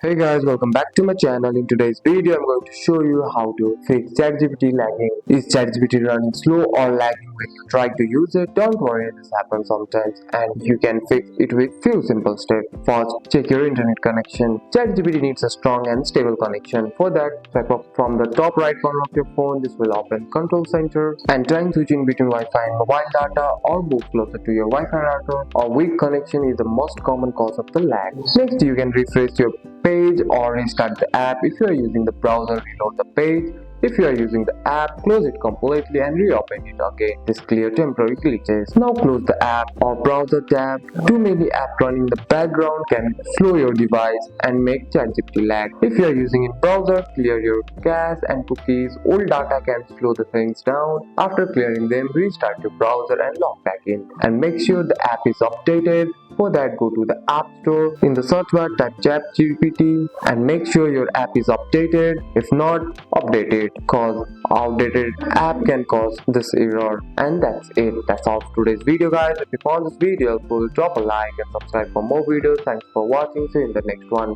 Hey guys, welcome back to my channel. In today's video, I'm going to show you how to fix ChatGPT lagging. Is ChatGPT running slow or lagging when you try to use it? Don't worry, this happens sometimes and you can fix it with few simple steps. First, check your internet connection. ChatGPT needs a strong and stable connection. For that, swipe up from the top right corner of your phone. This will open Control Center and try switching between Wi-Fi and mobile data or move closer to your Wi-Fi router. A weak connection is the most common cause of the lag. Next, you can refresh your page or restart the app. If you are using the browser, reload the page. If you are using the app, close it completely and reopen it again. This clear temporary glitches. Now close the app or browser tab. Too many apps running in the background can slow your device and make ChatGPT lag. If you are using in browser, clear your cache and cookies. Old data can slow the things down. After clearing them, restart your browser and log back in. And make sure the app is updated. For that, go to the App Store. In the search bar, type ChatGPT and make sure your app is updated. If not, update it, cause outdated app can cause this error. And that's it. That's all for today's video, guys. If you found this video helpful, drop a like and subscribe for more videos. Thanks for watching. See you in the next one.